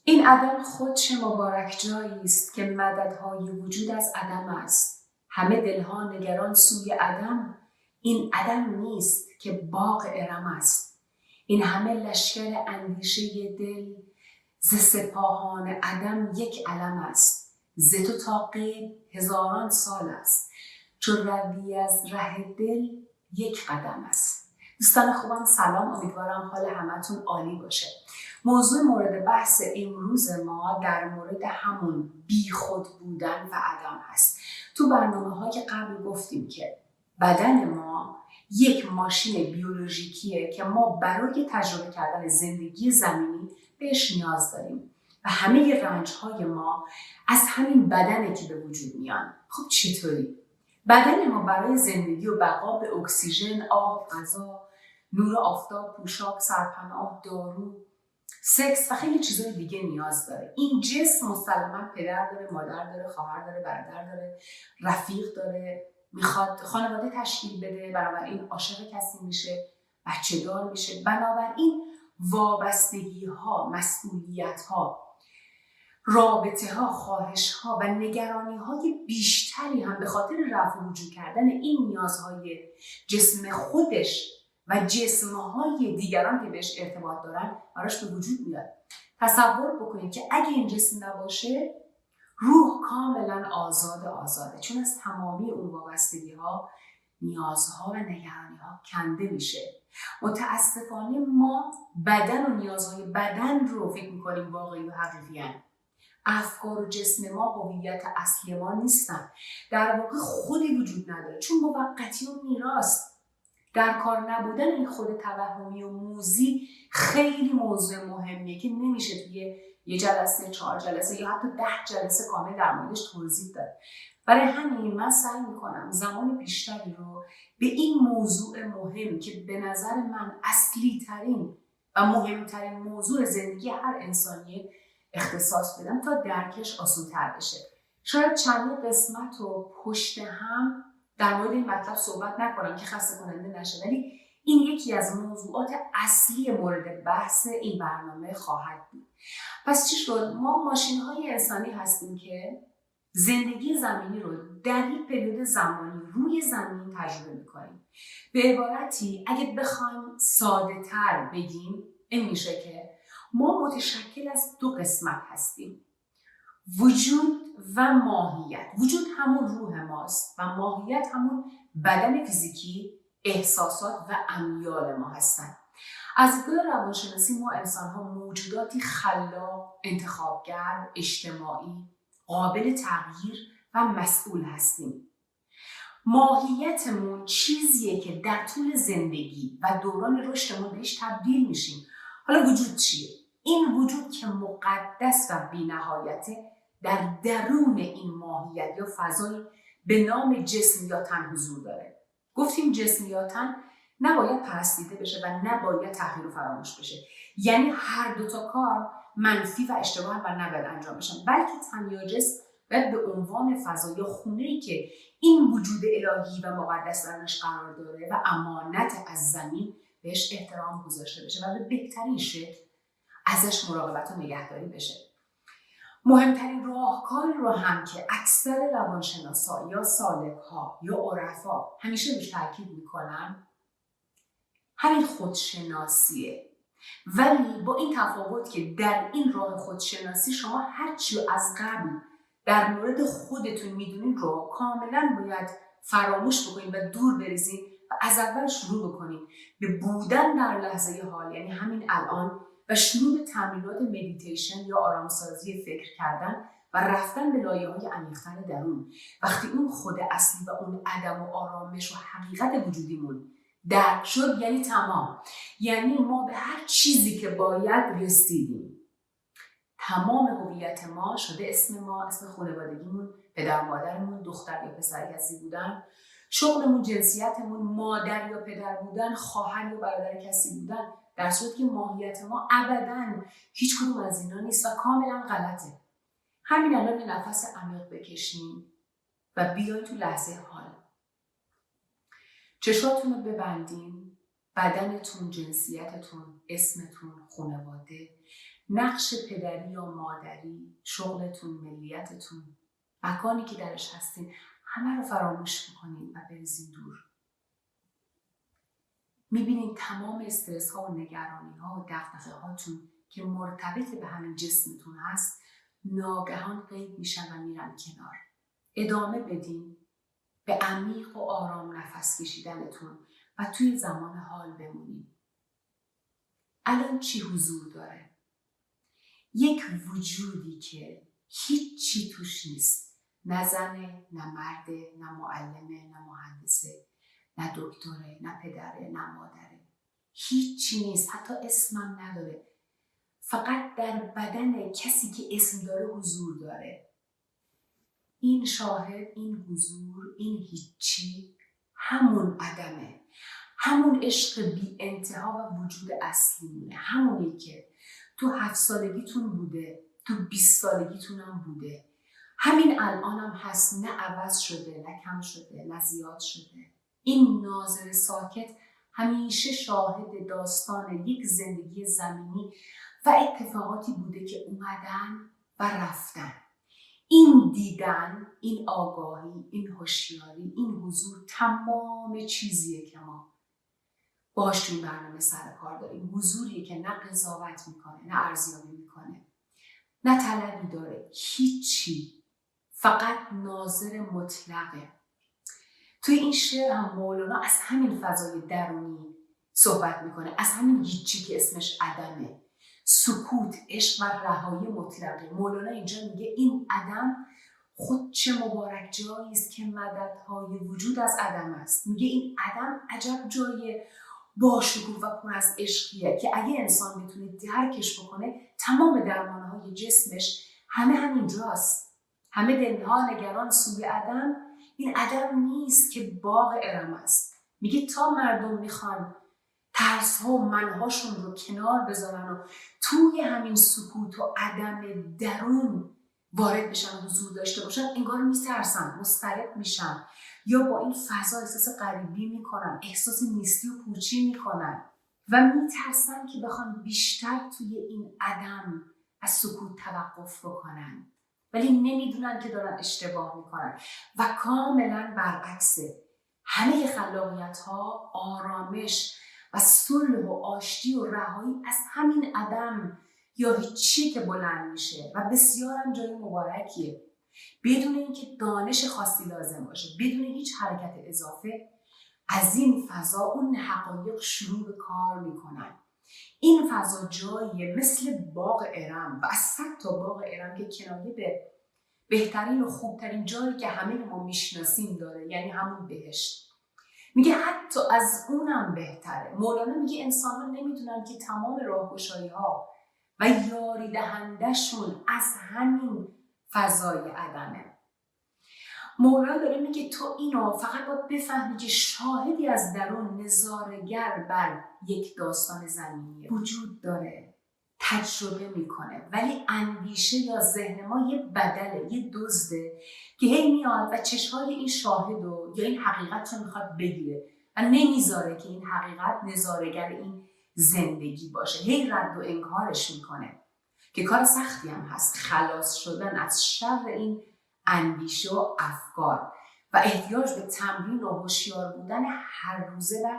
این عدم خود چه مبارک جایی است که مددهای وجود از عدم است. همه دلها نگران سوی عدم، این عدم نیست که باغ ارم است. این همه لشکر اندیشه دل، ز سپاهان عدم یک علم است. ز تو تا غیب هزاران سال است، چو روی از ره دل یک قدم است. دوستان خوبم سلام، امیدوارم حال همتون عالی باشه. موضوع مورد بحث امروز ما در مورد همون بی خود بودن و عدم هست. تو برنامه‌های قبل گفتیم که بدن ما یک ماشین بیولوژیکیه که ما برای تجربه کردن زندگی زمینی بهش نیاز داریم و همه رنج‌های ما از همین بدنه که به وجود میان. خب چطوری؟ بدن ما برای زندگی و بقا به اکسیژن، آب، غذا، نور آفتاب، پوشاک، سرپناه، دارو، سکس و خیلی چیزای دیگه نیاز داره. این جسم مسلماً پدر داره، مادر داره، خواهر داره، برادر داره، رفیق داره، میخواد خانواده تشکیل بده، بنابراین عاشق کسی میشه، بچه دار میشه. بنابراین وابستگی ها، مسئولیت ها، رابطه ها، خواهش ها و نگرانی های بیشتری هم به خاطر رفع وجود کردن این نیازهای جسم خودش و جسمهای دیگران که بهش ارتباط دارن براش به وجود میاد. تصور بکنید که اگه این جسم نباشه، روح کاملا آزاده، چون از تمامی اون وابستگی ها، نیازها و نگرانی ها کنده میشه. متاسفانه ما بدن و نیازهای بدن رو فکر میکنیم واقعی و حقیقی هستند. افکار و جسم ما هویت اصلی ما نیستن. در واقع خودی وجود نداره، چون موقتی و میراث. در کار نبودن این خود توهمی و موذی خیلی موضوع مهمیه که نمیشه توی یه جلسه، 4 جلسه یا حتی 10 جلسه کامل در موردش توضیح داد. برای همین من سعی میکنم زمان بیشتری رو به این موضوع مهم که به نظر من اصلی ترین و مهمترین موضوع زندگی هر انسانیه اختصاص بدم تا درکش آسان تر بشه. شاید چند قسمت رو پشت هم در مورد این مطلب صحبت نکنم که خسته کننده نشه، ولی این یکی از موضوعات اصلی مورد بحث این برنامه خواهد بود. پس چی شد؟ ما ماشین‌های انسانی هستیم که زندگی زمینی رو در یک پریود زمانی روی زمین تجربه می‌کنیم. به عبارتی اگه بخوایم ساده‌تر بگیم این میشه که ما متشکل از 2 قسمت هستیم: وجود و ماهیت. وجود همون روح ماست و ماهیت همون بدن فیزیکی، احساسات و امیال ما هستن. از دیدگاه روانشناسی ما انسان‌ها موجوداتی خلاق، انتخابگر، اجتماعی، قابل تغییر و مسئول هستیم. ماهیتمون چیزیه که در طول زندگی و دوران رشدمون بهش تبدیل میشیم. حالا وجود چیه؟ این وجود که مقدس و بی‌نهایته در درون این ماهیت یا فضایی به نام جسم یا تن حضور داره. گفتیم جسم یا تن نباید پرستیده بشه و نباید تحقیر و فراموش بشه. یعنی هر 2 تا کار منفی و اشتباه و نباید انجام بشن، بلکه تن یا جسم باید به عنوان فضا یا خونه‌ای که این وجود الهی و مقدس درش قرار داره و امانت از زمین بهش احترام گذاشته بشه و به بهترین شکل ازش مراقبت و نگهداری بشه. مهمترین راهکاری رو هم که اکثر روانشناسا یا سالک‌ها یا عرفا همیشه روش تاکید میکنن همین خودشناسیه. ولی با این تفاوت که در این راه خودشناسی شما هرچی از قبل در مورد خودتون میدونید رو کاملا باید فراموش بکنید و دور بریزید و از اول شروع بکنید به بودن در لحظه حال، یعنی همین الان، و شروع به تمرینات مدیتیشن یا آرامسازی فکر کردن و رفتن به لایه‌های عمیق‌تر درون. وقتی اون خود اصلی و اون عدم و آرامش و حقیقت وجودیمون درک شد، یعنی تمام. یعنی ما به هر چیزی که باید رسیدیم. تمام هویت ما شده اسم ما، اسم خانوادگیمون، پدر مادرمون، دختر یا پسر کسی بودن، شغلمون، جنسیتمون، مادر یا پدر بودن، خواهر یا برادر کسی بودن، در صورتی که ماهیت ما ابداً هیچ کدوم از اینا نیست و کاملا غلطه. همین الان یه نفس عمیق بکشین و بیاین تو لحظه حال. چشاتون رو ببندین، بدنتون، جنسیتتون، اسمتون، خانواده نقش پدری یا مادری، شغلتون، ملیتتون، مکانی که درش هستین، همه رو فراموش میکنین و بریزین دور. میبینین تمام استرس ها و نگرانی ها و دغدغه هاتون که مرتبط به همین جسمتون هست ناگهان غیب میشن و میرن کنار. ادامه بدین به عمیق و آرام نفس کشیدنتون و توی زمان حال بمونین. الان چی حضور داره؟ یک وجودی که هیچی توش نیست. نه زنه، نه مرده، نه معلمه، نه مهندسه، نه دکتره، نه پدره، نه مادره. هیچی نیست، حتی اسمم نداره. فقط در بدن کسی که اسم داره حضور داره. این شاهد، این حضور، این هیچی همون عدمه. همون عشق بی انتها و وجود اصلیمونه. همونی که تو 7 سالگیتون بوده، تو 20 سالگیتون هم بوده. همین الان هم هست، نه عوض شده، نه کم شده، نه زیاد شده. این ناظر ساکت همیشه شاهد داستان یک زندگی زمینی و اتفاقاتی بوده که اومدن و رفتن. این دیدن، این آگاهی، این هوشیاری، این حضور تمام چیزیه که ما باهاش توی برنامه سر کار داریم. حضوریه که نه قضاوت میکنه، نه ارزیابی میکنه، نه طلبی داره، هیچی، فقط ناظر مطلقه. توی این شعر هم مولانا از همین فضای درونی صحبت میکنه، از همین هیچی که اسمش عدمه. سکوت، عشق و رهایی مطلقه. مولانا اینجا میگه این عدم خود چه مبارک جایی است که مددهای وجود از عدم است. میگه این عدم عجب جای باشکوه و پر از عشقیه که اگه انسان بتونه درکش بکنه تمام درمانهای جسمش همه همینجاست. همه دلها نگران سوی عدم. این عدم نیست که باغ ارم است. میگه تا مردم میخوان ترس ها و منهاشون رو کنار بذارن و توی همین سکوت و عدم درون وارد بشن و حضور داشته باشن، انگار میترسن، مضطرب میشن یا با این فضا احساس غریبی میکنن، احساس نیستی و پوچی میکنن و میترسن که بخوان بیشتر توی این عدم از سکوت توقف بکنن، ولی نمیدونن که دارن اشتباه میکنن و کاملا برعکسه. همه خلاقیت ها آرامش و صلح و آشتی و رهایی از همین عدم یا هیچی که بلند میشه و بسیار هم جای مبارکیه، بدون اینکه دانش خاصی لازم باشه، بدون هیچ حرکت اضافه. از این فضا اون حقایق شروع به کار میکنن. این فضا جاییه مثل باغ ارم و از 100 تا باغ ارم که کنایه به بهترین و خوبترین جایی که همه ما میشناسیم داره، یعنی همون بهشت. میگه حتی از اونم بهتره. مولانا میگه انسان ها نمیدونن که تمام راهگشایی ها و یاری دهندشون از همین فضای عدمه. مولانا داره میگه تو اینو فقط باید بفهمی که شاهدی از درون نظاره‌گر بر یک داستان زمینی وجود داره، تجربه میکنه، ولی اندیشه یا ذهن ما یه بدله، یه دزده که هی میاد و چشهای این شاهدو یا این حقیقت رو میخواد بگیره و نمیذاره که این حقیقت نظاره‌گر این زندگی باشه، هی رد و انکارش میکنه که کار سختی هم هست. خلاص شدن از شر این اندیشه و افکار و احتیاج به تمرین و هوشیار بودن هر روزه و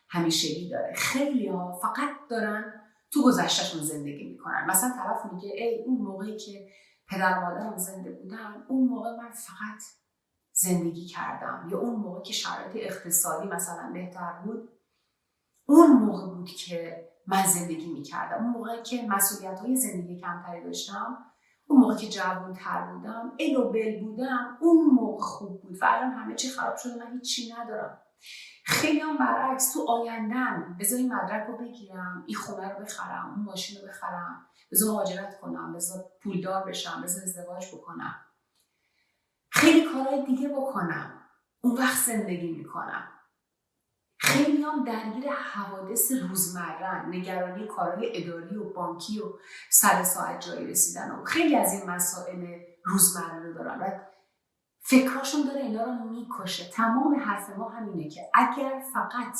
همیشگی داره. خیلی ها فقط دارن تو گذشتهشون زندگی میکنن. مثلا طرف میگه ای اون موقعی که پدر مادرم زنده بودن، اون موقع من فقط زندگی کردم، یا اون موقع که شرایط اقتصادی مثلا بهتر بود، اون موقع بود که من زندگی میکردم، اون موقع که مسئولیت‌های زندگی کمتری داشتم، اون موقع که جوان‌تر بودم، ال و بل بودم، اون موقع خوب بود و الان همه چی خراب شده، من هیچی ندارم. خیلی هم برعکس، تو آیندم بذار این مدرک رو بگیرم، این خونه رو بخرم، اون ماشین رو بخرم، بذار مهاجرت کنم، بذار پولدار بشم، بذار ازدواج بکنم، خیلی کارهای دیگه بکنم، اون وقت زندگی میکنم. خیلی هم درگیر حوادث روزمره، نگرانی کارهای اداری و بانکی و سر ساعت جایی رسیدن و خیلی از این مسائل روزمره رو دارن و فکراشون داره اینا رو میکشه. تمام حرف ما همینه که اگر فقط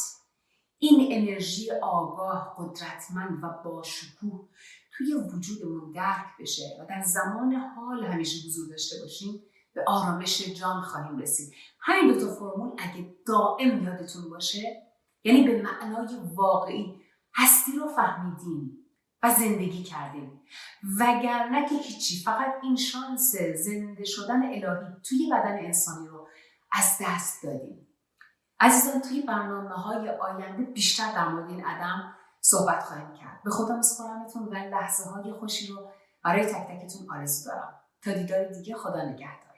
این انرژی آگاه، قدرتمند و باشکوه توی وجودمون درک بشه و در زمان حال همیشه حضور داشته باشیم، به آرامش جان خواهیم رسید. همین دو تا فرمول اگه دائم یادتون باشه، یعنی به معنای واقعی هستی رو فهمیدیم و زندگی کردیم، وگرنه که هیچی، فقط این شانس زنده شدن الهی توی بدن انسانی رو از دست دادیم. عزیزان، توی برنامه‌های آینده بیشتر در مورد این عدم صحبت خواهیم کرد. به خدا میسپارمتون و لحظه‌های خوشی رو برای تک تکتون آرزو دارم. تا دیدار دیگه، خدا نگهدار.